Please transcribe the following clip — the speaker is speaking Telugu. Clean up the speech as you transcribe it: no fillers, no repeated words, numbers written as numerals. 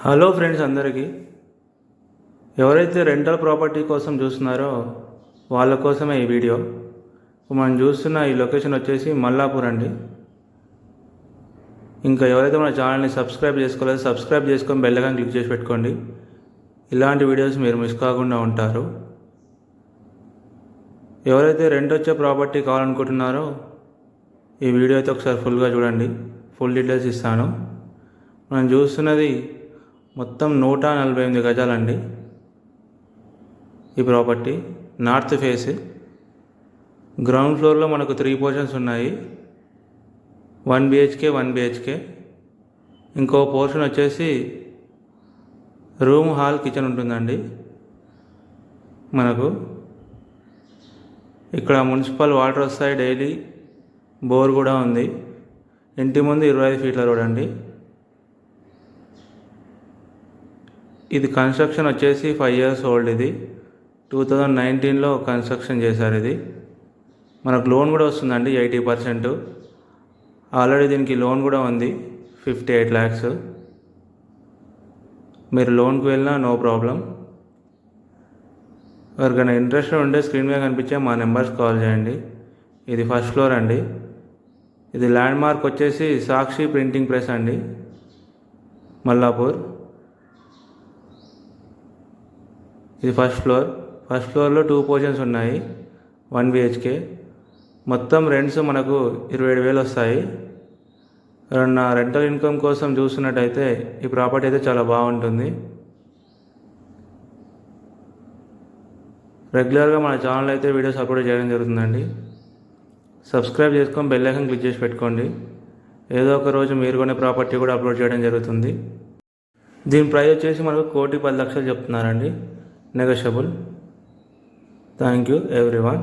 హలో ఫ్రెండ్స్ అందరికీ, ఎవరైతే రెంటల్ ప్రాపర్టీ కోసం చూస్తున్నారో వాళ్ళ కోసమే ఈ వీడియో. మనం చూస్తున్న ఈ లొకేషన్ వచ్చేసి మల్లాపూర్ అండి. ఇంకా ఎవరైతే మన ఛానల్ని సబ్స్క్రైబ్ చేసుకోలేదో సబ్స్క్రైబ్ చేసుకొని బెల్ ఐకాన్ క్లిక్ చేసి పెట్టుకోండి. ఇలాంటి వీడియోస్ మీరు మిస్ కాకుండా ఉంటారు. ఎవరైతే రెంట్ వచ్చే ప్రాపర్టీ కావాలనుకుంటున్నారో ఈ వీడియో అయితే ఒకసారి ఫుల్గా చూడండి. ఫుల్ డీటెయిల్స్ ఇస్తాను. మనం చూస్తున్నది మొత్తం 148 గజాలండి. ఈ ప్రాపర్టీ నార్త్ ఫేస్. గ్రౌండ్ ఫ్లోర్లో మనకు 3 పోర్షన్స్ ఉన్నాయి. 1 BHK 1 BHK. ఇంకో పోర్షన్ వచ్చేసి రూమ్, హాల్, కిచెన్ ఉంటుందండి. మనకు ఇక్కడ మున్సిపల్ వాటర్ వస్తాయి డైలీ. బోర్ కూడా ఉంది. ఇంటి ముందు 25 ఫీట్ల రోడ్ అండి. ఇది కన్స్ట్రక్షన్ వచ్చేసి 5 years ఓల్డ్. ఇది 2019లో కన్స్ట్రక్షన్ చేశారు. ఇది మనకు లోన్ కూడా వస్తుందండి 80%. ఆల్రెడీ దీనికి లోన్ కూడా ఉంది 58 lakhs. మీరు లోన్కి వెళ్ళినా నో ప్రాబ్లం. ఎవరికైనా ఇంట్రెస్ట్ ఉంటే స్క్రీన్ మీద కనిపించే మా నెంబర్స్ కాల్ చేయండి. ఇది ఫస్ట్ ఫ్లోర్ అండి. ఇది ల్యాండ్ మార్క్ వచ్చేసి సాక్షి ప్రింటింగ్ ప్రెస్ అండి, మల్లాపూర్. ఇది ఫస్ట్ ఫ్లోర్. ఫస్ట్ ఫ్లోర్లో 2 పోర్షన్స్ ఉన్నాయి. 1 BHK. మొత్తం రెంట్స్ మనకు 27,000 వస్తాయి. నా రెంటల్ ఇన్కమ్ కోసం చూస్తున్నట్టయితే ఈ ప్రాపర్టీ అయితే చాలా బాగుంటుంది. రెగ్యులర్గా మన ఛానల్ అయితే వీడియోస్ అప్లోడ్ చేయడం జరుగుతుందండి. సబ్స్క్రైబ్ చేసుకొని బెల్ ఐకాన్ క్లిక్ చేసి పెట్టుకోండి. ఏదో ఒక రోజు మీరు కొనే ప్రాపర్టీ కూడా అప్లోడ్ చేయడం జరుగుతుంది. దీని ప్రైస్ వచ్చేసి మనకు 1,10,00,000 చెప్తున్నారండి. నెగోషియబుల్. Thank you everyone.